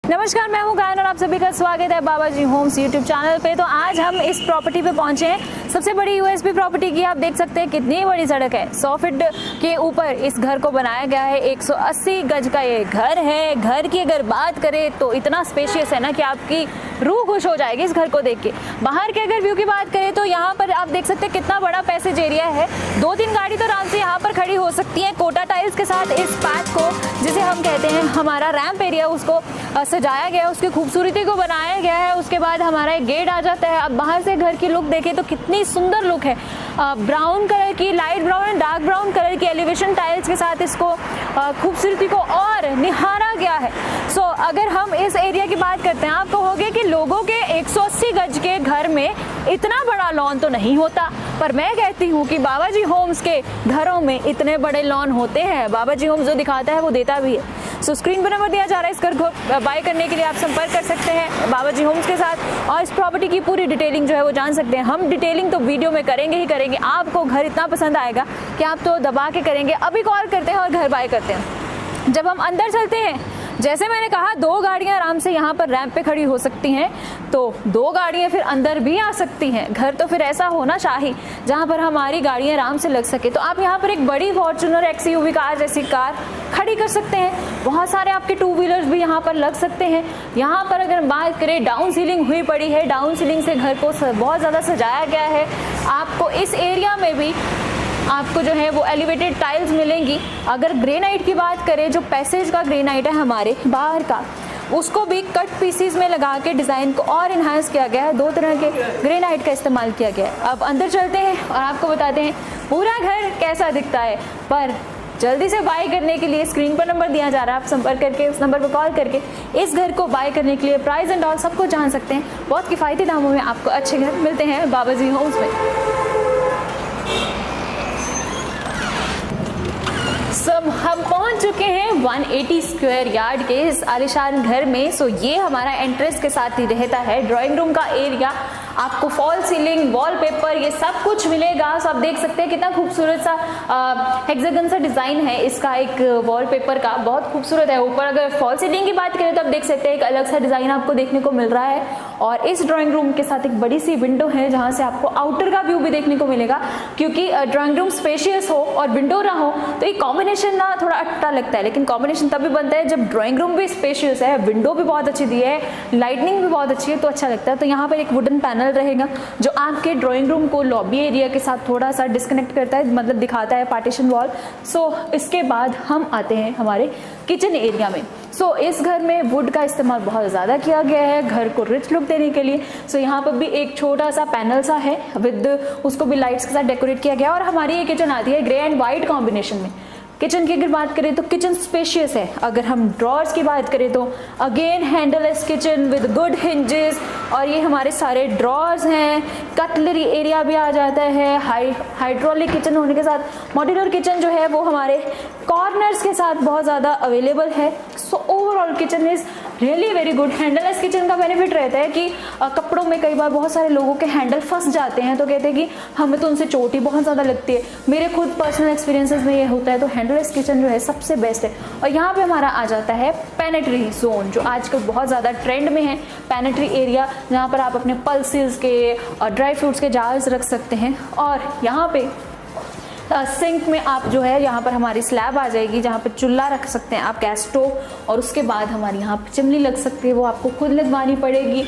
नमस्कार, मैं हूं गायन और आप सभी का स्वागत है बाबाजी होम्स यूट्यूब चैनल पे। तो आज हम इस प्रॉपर्टी पे पहुंचे हैं। सबसे बड़ी यूएसपी प्रॉपर्टी की आप देख सकते हैं कितनी बड़ी सड़क है। 100 फीट के ऊपर इस घर को बनाया गया है। 180 गज का ये घर है। घर की अगर बात करें तो इतना स्पेशियस है ना कि आपकी रूह खुश हो जाएगी इस घर को देख के। बाहर के अगर व्यू की बात करें तो यहाँ पर आप देख सकते हैं कितना बड़ा पैसेज एरिया है। 2-3 गाड़ी तो आराम से यहाँ पर खड़ी हो सकती है। कोटा टाइल्स के साथ इस पैथ को, जिसे हम कहते हैं हमारा रैंप एरिया, उसको सजाया गया है, उसकी खूबसूरती को बनाया गया है। उसके बाद हमारा एक गेट आ जाता है। अब बाहर से घर की लुक देखें तो कितनी सुंदर लुक है। ब्राउन कलर की, light brown and dark brown colour की एलिवेशन टाइल्स के साथ इसको खूबसूरती को और निहारा गया है। सो अगर हम इस एरिया की बात करते हैं, आप कहोगे कि लोगों के 180 गज के घर में इतना बड़ा लॉन तो नहीं होता, पर मैं कहती हूँ कि बाबाजी होम्स के घरों में इतने बड़े लॉन होते हैं। बाबाजी होम्स जो दिखाता है वो देता भी है। सो स्क्रीन पर नंबर दिया जा रहा है। इस घर को बाय करने के लिए आप संपर्क कर सकते हैं बाबाजी होम्स के साथ और इस प्रॉपर्टी की पूरी डिटेलिंग जो है वो जान सकते हैं। हम डिटेलिंग तो वीडियो में करेंगे ही करेंगे। आपको घर इतना पसंद आएगा कि आप तो दबा के करेंगे। अभी कॉल करते हैं और घर बाय करते हैं। जब हम अंदर चलते हैं, जैसे मैंने कहा 2 गाड़ियां आराम से यहाँ पर रैंप पे खड़ी हो सकती हैं, तो 2 गाड़ियां फिर अंदर भी आ सकती हैं। घर तो फिर ऐसा होना चाहिए जहाँ पर हमारी गाड़ियां आराम से लग सके। तो आप यहाँ पर एक बड़ी फॉर्च्यूनर एक्सयूवी कार जैसी कार खड़ी कर सकते हैं। बहुत सारे आपके 2 व्हीलर्स भी यहाँ पर लग सकते हैं। यहाँ पर अगर बात करें, डाउन सीलिंग हुई पड़ी है। डाउन सीलिंग से घर को बहुत ज़्यादा सजाया गया है। आपको इस एरिया में भी आपको जो है वो एलिवेटेड टाइल्स मिलेंगी। अगर ग्रेनाइट की बात करें, जो पैसेज का ग्रेनाइट है हमारे बाहर का, उसको भी कट पीसीज में लगा के डिज़ाइन को और इन्हांस किया गया है। 2 तरह के ग्रेनाइट का इस्तेमाल किया गया है। अब अंदर चलते हैं और आपको बताते हैं पूरा घर कैसा दिखता है। पर जल्दी से बाय करने के लिए स्क्रीन पर नंबर दिया जा रहा है। आप संपर्क करके उस नंबर पर कॉल करके इस घर को बाय करने के लिए प्राइस एंड ऑल सब कुछ जान सकते हैं। बहुत किफ़ायती दामों में आपको अच्छे घर मिलते हैं बाबाजी होम्स में। सब हम पहुंच चुके हैं 180 स्क्वायर यार्ड के इस आलीशान घर में। सो ये हमारा एंट्रेंस के साथ ही रहता है। ड्राइंग रूम का एरिया, आपको फॉल सीलिंग, वॉलपेपर, ये सब कुछ मिलेगा। सो आप देख सकते हैं कितना खूबसूरत सा हेक्सागन सा डिजाइन है इसका, एक वॉलपेपर का, बहुत खूबसूरत है। ऊपर अगर फॉल सीलिंग की बात करें तो आप देख सकते हैं एक अलग सा डिजाइन आपको देखने को मिल रहा है। और इस ड्राइंग रूम के साथ एक बड़ी सी विंडो है जहां से आपको आउटर का व्यू भी देखने को मिलेगा। क्योंकि ड्राइंग रूम स्पेशियस हो और विंडो ना हो तो ये कॉम्बिनेशन ना थोड़ा अट्टा लगता है, लेकिन कॉम्बिनेशन तभी बनता है जब ड्राइंग रूम भी स्पेशियस है, विंडो भी बहुत अच्छी दी है, लाइटनिंग भी बहुत अच्छी है, तो अच्छा लगता है। तो यहाँ पर एक वुडन पैनल रहेगा जो आपके ड्राइंग रूम को लॉबी एरिया के साथ थोड़ा सा डिस्कनेक्ट करता है, मतलब दिखाता है पार्टीशन वॉल। सो इसके बाद हम आते हैं हमारे किचन एरिया में। सो इस घर में वुड का इस्तेमाल बहुत ज़्यादा किया गया है घर को रिच लुक देने के लिए। सो यहाँ पर भी एक छोटा सा पैनल सा है विद, उसको भी लाइट्स के साथ डेकोरेट किया गया। और हमारी ये किचन आती है ग्रे एंड वाइट कॉम्बिनेशन में। किचन की अगर बात करें तो किचन स्पेशियस है। अगर हम ड्रॉर्स की बात करें तो again handleless kitchen with good hinges, और ये हमारे सारे ड्रॉर्स हैं। कटलरी एरिया भी आ जाता है। हाइड्रोलिक किचन होने के साथ मॉड्यूलर किचन जो है वो हमारे कॉर्नर्स के साथ बहुत ज़्यादा अवेलेबल है। So overall kitchen is really very good. Handleless kitchen का बेनिफिट रहता है कि कपड़ों में कई बार बहुत सारे लोगों के हैंडल फंस जाते हैं, तो कहते हैं कि हमें तो उनसे चोट ही बहुत ज़्यादा लगती है। मेरे खुद पर्सनल एक्सपीरियंसेस में ये होता है। तो हैंडललेस किचन जो है सबसे बेस्ट है। और यहाँ पे हमारा आ जाता है पेनेट्री जोन, जो आजकल बहुत ज़्यादा ट्रेंड में है। पेनेट्री एरिया जहाँ पर आप अपने पल्सेस के और ड्राई फ्रूट्स के जार्स रख सकते हैं। और यहाँ पे सिंक में आप जो है यहाँ पर हमारी स्लैब आ जाएगी जहाँ पर चूल्हा रख सकते हैं आप, गैस स्टोव। और उसके बाद हमारी यहाँ पर चिमनी लग सकती है, वो आपको खुद लगवानी पड़ेगी।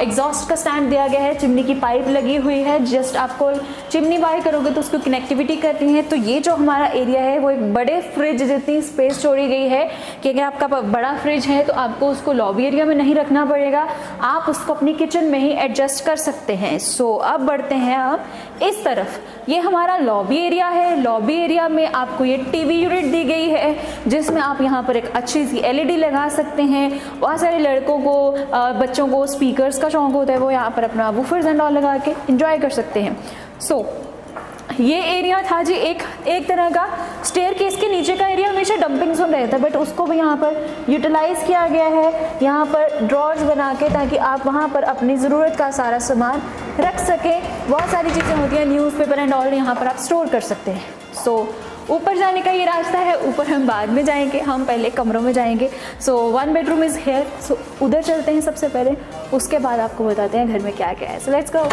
एग्जॉस्ट का स्टैंड दिया गया है, चिमनी की पाइप लगी हुई है। जस्ट आपको चिमनी बाय करोगे तो उसको कनेक्टिविटी करनी है। तो ये जो हमारा एरिया है वो एक बड़े फ्रिज जितनी स्पेस छोड़ी गई है कि अगर आपका बड़ा फ्रिज है तो आपको उसको लॉबी एरिया में नहीं रखना पड़ेगा, आप उसको अपनी किचन में ही एडजस्ट कर सकते हैं। सो अब बढ़ते हैं आप इस तरफ। ये हमारा लॉबी एरिया है। लॉबी एरिया में आपको ये टीवी यूनिट दी गई है जिसमें आप यहाँ पर एक अच्छी सी एलईडी लगा सकते हैं। बहुत सारे लड़कों को, बच्चों को स्पीकर्स का शौक होता है, वो यहाँ पर अपना वूफर्स एंड ऑल लगा के एंजॉय कर सकते हैं। सो ये एरिया था जी एक तरह का स्टेयरकेस के नीचे का एरिया हमेशा डंपिंग जोन रहता है, बट उसको भी यहाँ पर यूटिलाइज किया गया है। यहाँ पर ड्रॉर्स बना के, ताकि आप वहाँ पर अपनी ज़रूरत का सारा सामान रख सकें। बहुत सारी चीज़ें होती हैं, न्यूज़पेपर एंड ऑल यहाँ पर आप स्टोर कर सकते हैं। सो ऊपर जाने का ये रास्ता है, ऊपर हम बाद में जाएंगे, हम पहले कमरों में जाएंगे। सो 1 बेडरूम इज़ हेयर। सो उधर चलते हैं सबसे पहले, उसके बाद आपको बताते हैं घर में क्या क्या है। So let's go.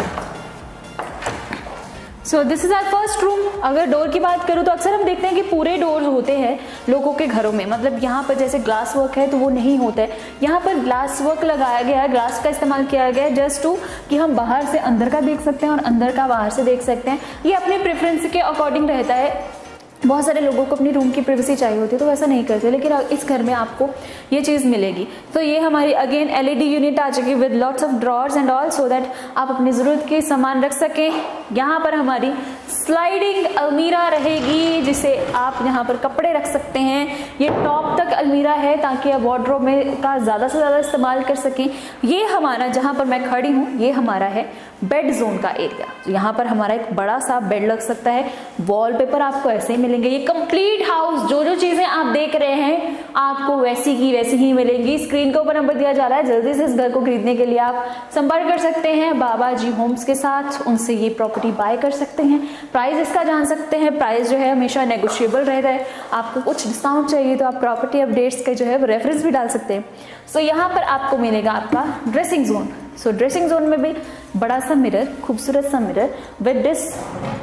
So this is our first room. अगर डोर की बात करूँ तो अक्सर हम देखते हैं कि पूरे डोर होते हैं लोगों के घरों में, मतलब यहाँ पर जैसे ग्लास वर्क है तो वो नहीं होता है। यहाँ पर ग्लास वर्क लगाया गया है, ग्लास का इस्तेमाल किया गया है जस्ट टू कि हम बाहर से अंदर का देख सकते हैं और अंदर का बाहर से देख सकते हैं। ये अपने प्रेफरेंस के अकॉर्डिंग रहता है। बहुत सारे लोगों को अपनी रूम की प्राइवेसी चाहिए होती है तो वैसा नहीं करते, लेकिन इस घर में आपको ये चीज़ मिलेगी। तो ये हमारी अगेन LED यूनिट आ चुकी है with lots of drawers and all, so that आप अपनी ज़रूरत के सामान रख सकें। यहाँ पर हमारी स्लाइडिंग अलमीरा रहेगी जिसे आप यहाँ पर कपड़े रख सकते हैं। ये टॉप तक अलमीरा है ताकि आप वार्डरोब में का ज़्यादा से ज़्यादा इस्तेमाल कर सकें। ये हमारा, जहाँ पर मैं खड़ी हूँ, ये हमारा है बेड जोन का एरिया। यहाँ पर हमारा एक बड़ा सा बेड लग सकता है। वॉलपेपर आपको ऐसे ही मिलेंगे। ये कंप्लीट हाउस, जो जो चीजें आप देख रहे हैं आपको वैसी की वैसी ही मिलेंगी। स्क्रीन के ऊपर नंबर दिया जा रहा है, जल्दी से इस घर को खरीदने के लिए आप संपर्क कर सकते हैं बाबा जी होम्स के साथ, उनसे ये प्रॉपर्टी बाय कर सकते हैं। प्राइस इसका जान सकते हैं। प्राइस जो है हमेशा नेगोशिएबल रहता है। आपको कुछ डिस्काउंट चाहिए तो आप प्रॉपर्टी अपडेट्स के जो है रेफरेंस भी डाल सकते हैं। सो यहाँ पर आपको मिलेगा आपका ड्रेसिंग जोन। सो ड्रेसिंग जोन में भी बड़ा सा मिरर, खूबसूरत सा mirror with this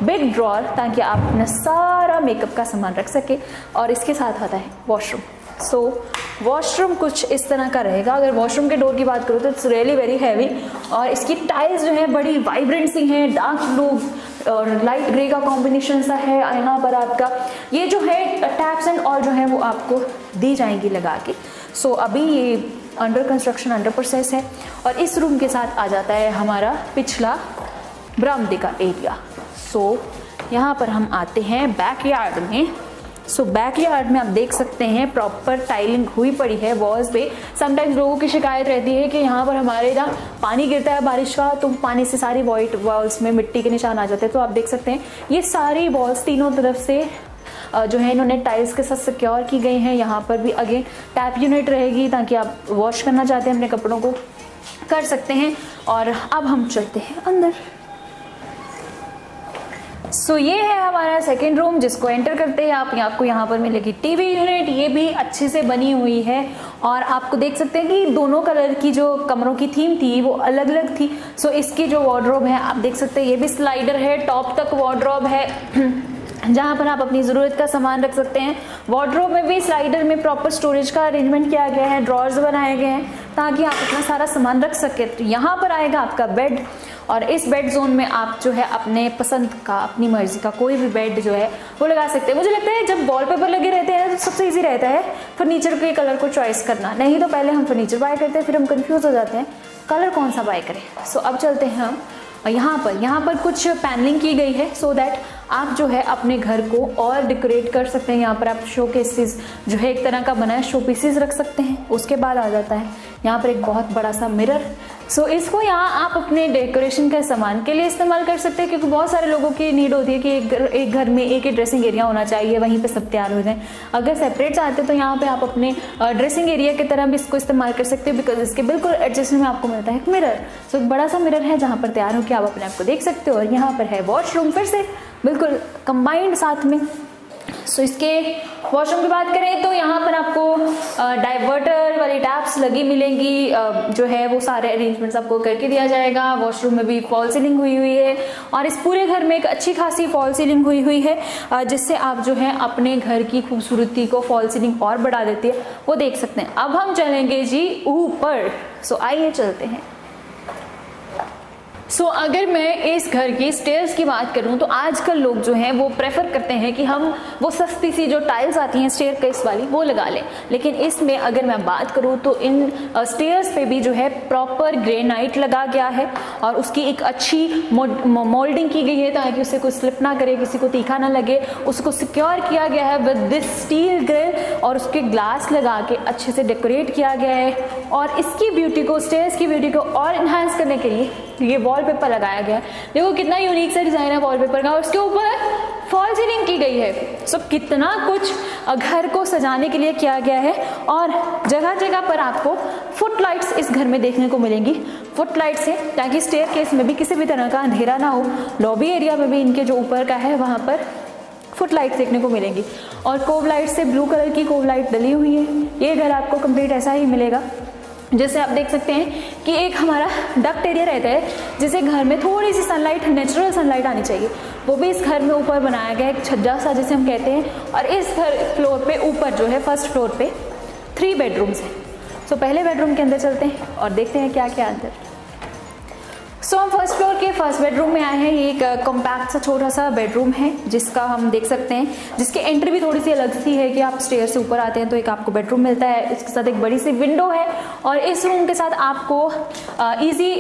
big drawer, ताकि आप अपना सारा मेकअप का सामान रख सके। और इसके साथ आता है वॉशरूम। सो वॉशरूम कुछ इस तरह का रहेगा। अगर वॉशरूम के डोर की बात करूँ तो इट्स रियली वेरी हैवी, और इसकी टाइल्स जो है बड़ी वाइब्रेंट सी हैं, डार्क ब्लू और लाइट ग्रे का कॉम्बिनेशन सा है। यहाँ पर आपका ये जो है टैप्स एंड ऑल जो है वो आपको दी जाएंगी लगा के। सो अभी ये अंडर कंस्ट्रक्शन, अंडर प्रोसेस है। और इस रूम के साथ आ जाता है हमारा पिछला बरामदे का एरिया। सो यहाँ पर हम आते हैं बैकयार्ड में। सो बैकयार्ड में आप देख सकते हैं प्रॉपर टाइलिंग हुई पड़ी है वॉल्स पे। समटाइम्स लोगों की शिकायत रहती है कि यहाँ पर हमारे ना पानी गिरता है बारिश का, तो पानी से सारी वाइट वॉल्स में मिट्टी के निशान आ जाते हैं। तो आप देख सकते हैं ये सारी वॉल्स तीनों तरफ से जो है इन्होंने टाइल्स के साथ सिक्योर की गई हैं। यहाँ पर भी अगेन टैप यूनिट रहेगी ताकि आप वॉश करना चाहते हैं अपने कपड़ों को कर सकते हैं। और अब हम चलते हैं अंदर। सो ये है हमारा सेकेंड रूम, जिसको एंटर करते हैं आपको यहाँ पर मिलेगी टीवी यूनिट। ये भी अच्छे से बनी हुई है और आपको देख सकते हैं कि दोनों कलर की जो कमरों की थीम थी वो अलग अलग थी। सो इसकी जो वार्डरोब है आप देख सकते हैं, ये भी स्लाइडर है, टॉप तक वार्डरोब है जहाँ पर आप अपनी ज़रूरत का सामान रख सकते हैं। वार्डरोब में भी स्लाइडर में प्रॉपर स्टोरेज का अरेंजमेंट किया गया है, ड्रॉर्स बनाए गए हैं ताकि आप अपना सारा सामान रख सकें। तो यहाँ पर आएगा आपका बेड, और इस बेड जोन में आप जो है अपने पसंद का, अपनी मर्जी का कोई भी बेड जो है वो लगा सकते हैं। मुझे लगता है जब वॉलपेपर लगे रहते हैं तो सबसे ईजी रहता है फर्नीचर के कलर को चॉइस करना। नहीं तो पहले हम फर्नीचर बाय करते हैं, फिर हम कंफ्यूज हो जाते हैं कलर कौन सा बाय करें। सो अब चलते हैं हम यहाँ पर कुछ पैनलिंग की गई है सो दैट आप जो है अपने घर को और डेकोरेट कर सकते हैं। यहाँ पर आप शो पीसेस जो है एक तरह का बना है, शो पीसेस रख सकते हैं। उसके बाद आ जाता है यहाँ पर एक बहुत बड़ा सा मिरर। सो इसको यहाँ आप अपने डेकोरेशन के सामान के लिए इस्तेमाल कर सकते हैं, क्योंकि बहुत सारे लोगों की नीड होती है कि एक घर में एक ही ड्रेसिंग एरिया होना चाहिए, वहीं पे सब तैयार हो जाए। अगर सेपरेट चाहते हैं तो यहाँ पे आप अपने ड्रेसिंग एरिया की तरह भी इसको इस्तेमाल कर सकते हैं, बिकॉज इसके बिल्कुल एडजस्टमेंट में आपको मिलता है एक मिरर। सो एक बड़ा सा मिरर है जहाँ पर तैयार होकर आप अपने आप को देख सकते हो। और यहाँ पर है वॉशरूम, फिर से बिल्कुल कंबाइंड साथ में। सो इसके वॉशरूम की बात करें तो यहाँ पर आपको डाइवर्टर वाली टैप्स लगी मिलेंगी, जो है वो सारे अरेंजमेंट्स आपको करके दिया जाएगा। वॉशरूम में भी फॉल सीलिंग हुई हुई है और इस पूरे घर में एक अच्छी खासी फॉल सीलिंग हुई हुई है, जिससे आप जो है अपने घर की खूबसूरती को फॉल सीलिंग और बढ़ा देती है, वो देख सकते हैं। अब हम चलेंगे जी ऊपर। सो आइए चलते हैं। सो अगर मैं इस घर की स्टेयर्स की बात करूं तो आजकल लोग जो हैं वो प्रेफर करते हैं कि हम वो सस्ती सी जो टाइल्स आती हैं स्टेयर केस वाली वो लगा लें, लेकिन इसमें अगर मैं बात करूं तो इन स्टेयर्स पे भी जो है प्रॉपर ग्रेनाइट लगा गया है और उसकी एक अच्छी मोल्डिंग की गई है ताकि उसे कोई स्लिप ना करे, किसी को तीखा ना लगे। उसको सिक्योर किया गया है विद दिस स्टील ग्रिल और उसके ग्लास लगा के अच्छे से डेकोरेट किया गया है। और इसकी ब्यूटी को, स्टेयर्स की ब्यूटी को और इन्हांस करने के लिए ये वॉलपेपर लगाया गया है। देखो कितना यूनिक सा डिजाइन है वॉलपेपर का, और उसके ऊपर फॉल सीलिंग की गई है। सो कितना कुछ घर को सजाने के लिए किया गया है। और जगह जगह पर आपको फुट लाइट्स इस घर में देखने को मिलेंगी। फुट लाइट्स है ताकि स्टेयर केस में भी किसी भी तरह का अंधेरा ना हो। लॉबी एरिया में भी इनके जो ऊपर का है वहां पर फुट लाइट देखने को मिलेंगी और कोव लाइट से ब्लू कलर की कोव लाइट डली हुई है। ये घर आपको कंप्लीट ऐसा ही मिलेगा। जैसे आप देख सकते हैं कि एक हमारा डक्ट एरिया रहता है जिसे घर में थोड़ी सी सनलाइट, नेचुरल सनलाइट आनी चाहिए, वो भी इस घर में ऊपर बनाया गया है, एक छज्जा सा जिसे हम कहते हैं। और इस घर फ्लोर पे ऊपर जो है फर्स्ट फ्लोर पे 3 बेडरूम्स हैं। सो पहले बेडरूम के अंदर चलते हैं और देखते हैं क्या क्या अंदर। सो हम फर्स्ट फ्लोर के फर्स्ट बेडरूम में आए हैं। ये एक कॉम्पैक्ट सा छोटा सा बेडरूम है जिसका हम देख सकते हैं, जिसकी एंट्री भी थोड़ी सी अलग सी है कि आप स्टेयर से ऊपर आते हैं तो एक आपको बेडरूम मिलता है, इसके साथ एक बड़ी सी विंडो है और इस रूम के साथ आपको इजी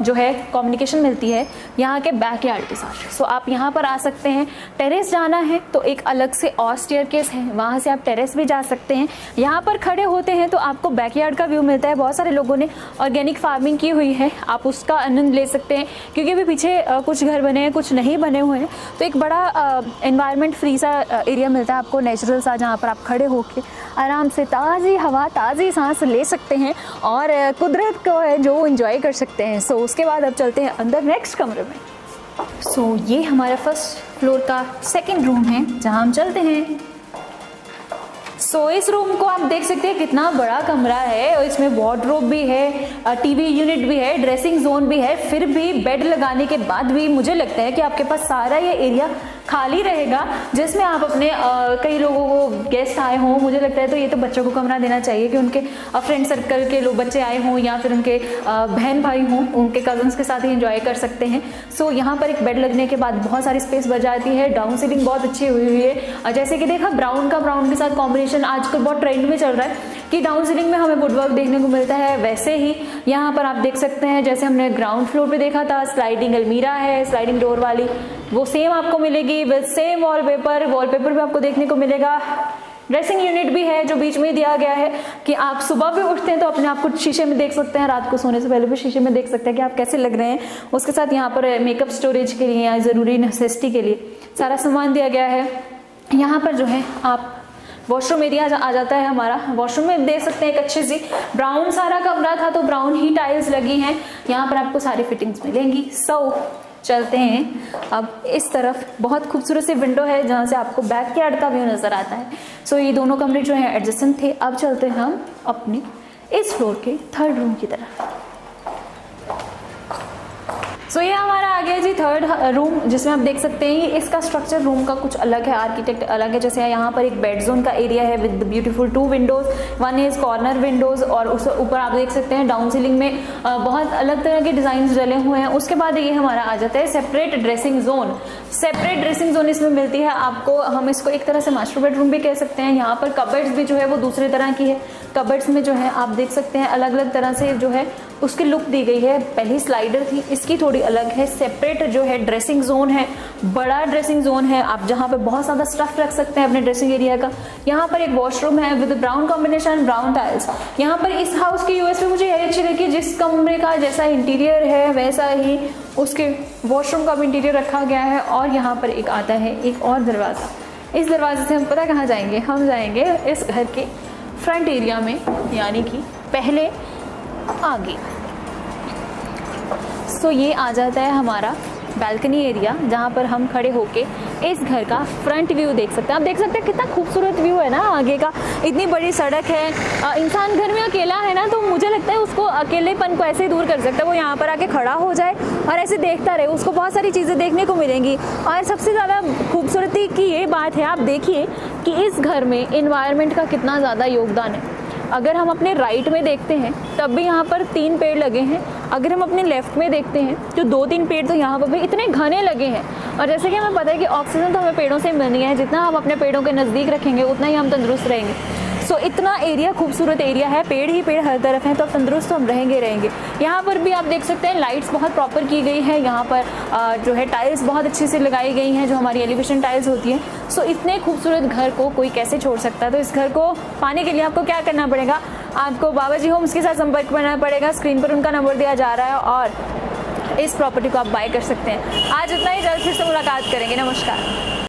जो है कम्युनिकेशन मिलती है यहाँ के बैकयार्ड के साथ। सो आप यहाँ पर आ सकते हैं। टेरेस जाना है तो एक अलग से और स्टेयरकेस है, वहाँ से आप टेरेस भी जा सकते हैं। यहाँ पर खड़े होते हैं तो आपको बैकयार्ड का व्यू मिलता है। बहुत सारे लोगों ने ऑर्गेनिक फार्मिंग की हुई है, आप उसका आनंद ले सकते हैं क्योंकि अभी पीछे कुछ घर बने हैं, कुछ नहीं बने हुए हैं, तो एक बड़ा एनवायरनमेंट फ्री सा एरिया मिलता है आपको, नेचुरल सा, जहाँ पर आप खड़े होकर आराम से ताज़ी हवा, ताज़ी सांस ले सकते हैं और कुदरत को है जो एंजॉय कर सकते हैं। सो उसके बाद अब चलते हैं अंदर नेक्स्ट कमरे में। सो ये हमारा फर्स्ट फ्लोर का सेकेंड रूम है जहाँ हम चलते हैं। सो इस रूम को आप देख सकते हैं कितना बड़ा कमरा है और इसमें वार्डरोब भी है, टीवी यूनिट भी है, ड्रेसिंग जोन भी है। फिर भी बेड लगाने के बाद भी मुझे लगता है कि आपके पास सारा ये एरिया खाली रहेगा जिसमें आप अपने कई लोगों को गेस्ट आए हों, मुझे लगता है तो ये तो बच्चों को कमरा देना चाहिए कि उनके फ्रेंड सर्कल के लोग बच्चे आए हों या फिर उनके बहन भाई हों, उनके कजन्स के साथ ही एंजॉय कर सकते हैं। सो यहाँ पर एक बेड लगने के बाद बहुत सारी स्पेस बच जाती है। डाउन सीलिंग बहुत अच्छी हुई है, जैसे कि देखा ब्राउन के साथ कॉम्बिनेशन आजकल बहुत ट्रेंड में चल रहा है कि डाउन सीलिंग में हमें वुडवर्क देखने को मिलता है। वैसे ही यहाँ पर आप देख सकते हैं जैसे हमने ग्राउंड फ्लोर पे देखा था, स्लाइडिंग अलमीरा है स्लाइडिंग डोर वाली, वो सेम आपको मिलेगी विद सेम वॉलपेपर भी आपको देखने को मिलेगा। ड्रेसिंग यूनिट भी है जो बीच में दिया गया है कि आप सुबह भी उठते हैं तो अपने आप को शीशे में देख सकते हैं, रात को सोने से पहले भी शीशे में देख सकते हैं कि आप कैसे लग रहे हैं। उसके साथ यहाँ पर मेकअप स्टोरेज के लिए या ज़रूरी नेसेसिटी के लिए सारा सामान दिया गया है। यहाँ पर जो है आप वॉशरूम एरिया आ जाता है हमारा। वॉशरूम में देख सकते हैं एक अच्छी सी ब्राउन सारा कमरा था तो ब्राउन ही टाइल्स लगी हैं, यहाँ पर आपको सारी फिटिंग्स मिलेंगी। चलते हैं अब इस तरफ, बहुत खूबसूरत सी विंडो है जहाँ से आपको बैकयार्ड का व्यू नजर आता है। सो ये दोनों कमरे जो हैं एडजस्टेंट थे। अब चलते हैं हम अपने इस फ्लोर के थर्ड रूम की तरफ। सो ये हमारा आ गया जी थर्ड रूम जिसमें आप देख सकते हैं इसका स्ट्रक्चर रूम का कुछ अलग है, आर्किटेक्ट अलग है। जैसे यहाँ पर एक बेड जोन का एरिया है with beautiful 2 Windows, 1 is corner Windows और उस ऊपर आप देख सकते हैं डाउन सीलिंग में बहुत अलग तरह के डिजाइन डले हुए हैं। उसके बाद ये हमारा आ जाता है separate dressing zone. Separate dressing zone इसमें मिलती है आपको, हम इसको एक तरह से मास्टर बेडरूम भी कह सकते हैं। यहाँ पर कबर्ड्स भी जो है वो दूसरे तरह की है, कबर्ड्स में जो है आप देख सकते हैं अलग अलग तरह से जो है उसकी लुक दी गई है। पहली स्लाइडर थी, इसकी थोड़ी अलग है। सेपरेट जो है ड्रेसिंग जोन है, बड़ा ड्रेसिंग जोन है, आप जहाँ पे बहुत ज़्यादा स्टफ रख सकते हैं अपने ड्रेसिंग एरिया का। यहाँ पर एक वॉशरूम है with brown combination, brown tiles. यहाँ पर इस हाउस की यूएसपी मुझे यही अच्छी लगी, जिस कमरे का जैसा इंटीरियर है वैसा ही उसके वॉशरूम का भी इंटीरियर रखा गया है। और यहाँ पर एक आता है एक और दरवाज़ा, इस दरवाजे से हम पता कहाँ जाएंगे, हम जाएंगे इस घर के फ्रंट एरिया में, यानी कि पहले आगे। सो ये आ जाता है हमारा बैल्कनी एरिया जहाँ पर हम खड़े होके इस घर का फ्रंट व्यू देख सकते हैं। आप देख सकते हैं कितना खूबसूरत व्यू है ना आगे का, इतनी बड़ी सड़क है। इंसान घर में अकेला है ना तो मुझे लगता है उसको अकेलेपन को ऐसे ही दूर कर सकता है, वो यहाँ पर आके खड़ा हो जाए और ऐसे देखता रहे, उसको बहुत सारी चीज़ें देखने को मिलेंगी। और सबसे ज़्यादा खूबसूरती की ये बात है, आप देखिए कि इस घर में इन्वायरमेंट का कितना ज़्यादा योगदान है। अगर हम अपने राइट में देखते हैं तब भी यहाँ पर 3 पेड़ लगे हैं, अगर हम अपने लेफ्ट में देखते हैं तो 2-3 पेड़ तो यहाँ पर भी इतने घने लगे हैं। और जैसे कि हमें पता है कि ऑक्सीजन तो हमें पेड़ों से मिलनी है, जितना हम अपने पेड़ों के नज़दीक रखेंगे उतना ही हम तंदुरुस्त रहेंगे। सो इतना एरिया खूबसूरत एरिया है, पेड़ ही पेड़ हर तरफ हैं, तो तंदुरुस्त तो हम रहेंगे। यहाँ पर भी आप देख सकते हैं लाइट्स बहुत प्रॉपर की गई है, यहाँ पर जो है टाइल्स बहुत अच्छे से लगाई गई हैं जो हमारी एलिवेशन टाइल्स होती हैं। सो इतने खूबसूरत घर को कोई कैसे छोड़ सकता है। तो इस घर को पाने के लिए आपको क्या करना पड़ेगा, आपको बाबा जी होम्स के साथ संपर्क करना पड़ेगा। स्क्रीन पर उनका नंबर दिया जा रहा है और इस प्रॉपर्टी को आप बाय कर सकते हैं। आज इतना ही, जल्द फिर से मुलाकात करेंगे। नमस्कार।